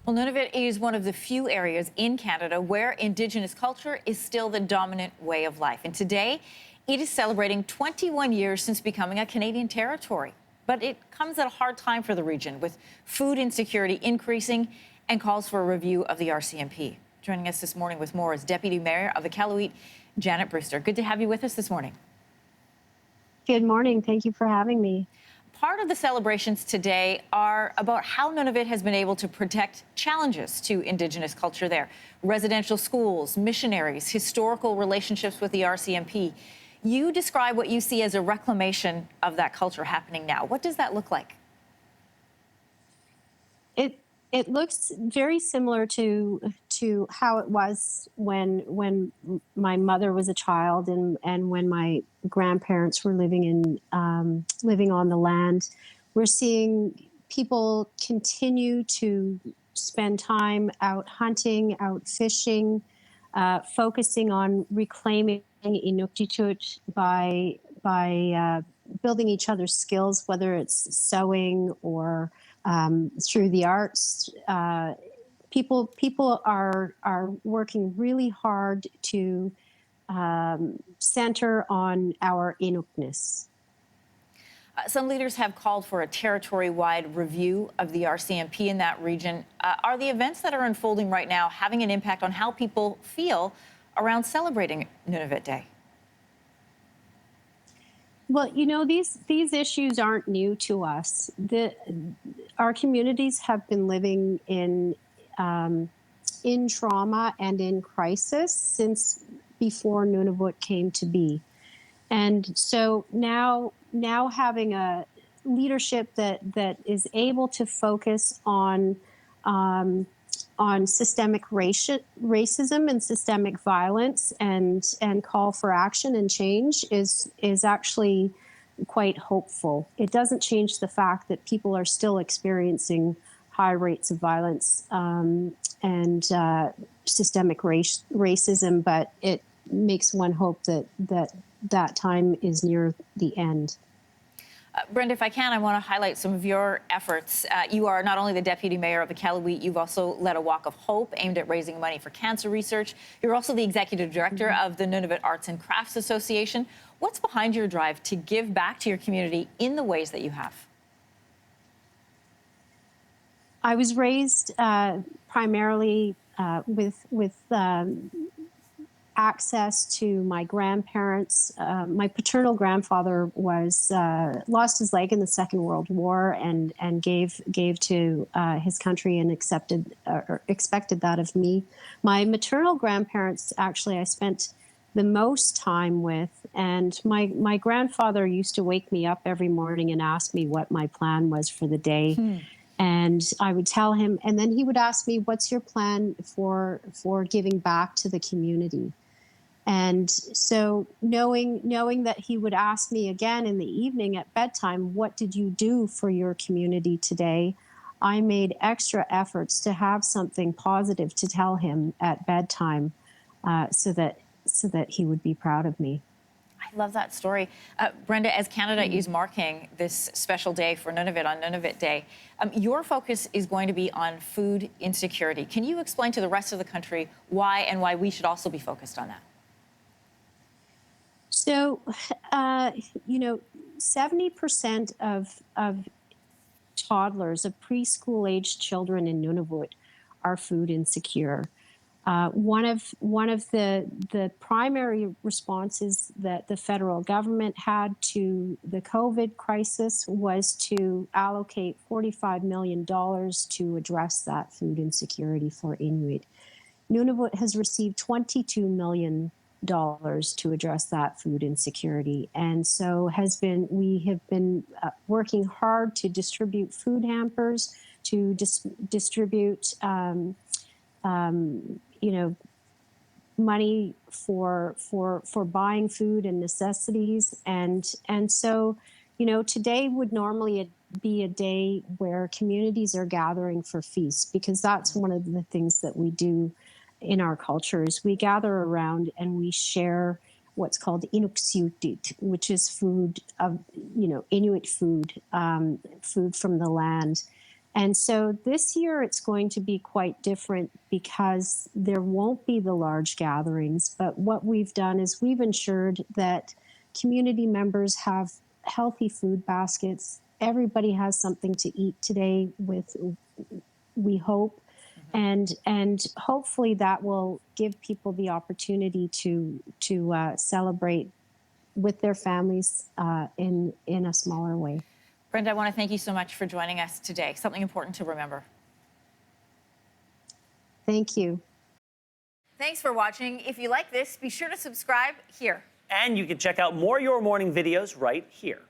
Well, Nunavut is one of the few areas in Canada where Indigenous culture is still the dominant way of life. And today, it is celebrating 21 years since becoming a Canadian territory. But it comes at a hard time for the region, with food insecurity increasing and calls for a review of the RCMP. Joining us this morning with more is Deputy Mayor of Iqaluit, Janet Brewster. Good to have you with us this morning. Good morning. Thank you for having me. Part of the celebrations today are about how Nunavut has been able to protect challenges to Indigenous culture there. Residential schools, missionaries, historical relationships with the RCMP. You describe what you see as a reclamation of that culture happening now. What does that look like? It looks very similar to how it was when my mother was a child and when my grandparents were living on the land. We're seeing people continue to spend time out hunting, out fishing, focusing on reclaiming Inuktitut by building each other's skills, whether it's sewing or through the arts. People are working really hard to center on our Inukness. Some leaders have called for a territory-wide review of the RCMP in that region. Are the events that are unfolding right now having an impact on how people feel around celebrating Nunavut Day? Well, you know, these issues aren't new to us. Our communities have been living in trauma and in crisis since before Nunavut came to be. And so now having a leadership that is able to focus on systemic racism and systemic violence and call for action and change is actually quite hopeful. It doesn't change the fact that people are still experiencing high rates of violence and systemic racism, but it makes one hope that time is near the end. Brenda, if I can, I want to highlight some of your efforts. You are not only the Deputy Mayor of Iqaluit, you've also led a Walk of Hope aimed at raising money for cancer research. You're also the Executive Director of the Nunavut Arts and Crafts Association. What's behind your drive to give back to your community in the ways that you have? I was raised primarily with access to my grandparents. My paternal grandfather was lost his leg in the Second World War and gave to his country and expected that of me. My maternal grandparents, actually, I spent the most time with, and my grandfather used to wake me up every morning and ask me what my plan was for the day. And I would tell him, and then he would ask me, what's your plan for giving back to the community? And so knowing that he would ask me again in the evening at bedtime, what did you do for your community today? I made extra efforts to have something positive to tell him at bedtime so that he would be proud of me. I love that story. Brenda, as Canada is marking this special day for Nunavut on Nunavut Day, your focus is going to be on food insecurity. Can you explain to the rest of the country why we should also be focused on that? So, 70% of toddlers, of preschool-aged children in Nunavut, are food insecure. One of the primary responses that the federal government had to the COVID crisis was to allocate $45 million to address that food insecurity for Inuit. Nunavut has received $22 million to address that food insecurity, and so we have been working hard to distribute food hampers, to distribute money for buying food and necessities, and so today would normally be a day where communities are gathering for feasts, because that's one of the things that we do in our cultures. We gather around and we share what's called inuksiutit, which is food of Inuit food, food from the land. And so this year it's going to be quite different because there won't be the large gatherings. But what we've done is we've ensured that community members have healthy food baskets. Everybody has something to eat today, with, we hope. And hopefully that will give people the opportunity to celebrate with their families in a smaller way. Brenda, I want to thank you so much for joining us today. Something important to remember. Thank you. Thanks for watching. If you like this, be sure to subscribe here. And you can check out more Your Morning videos right here.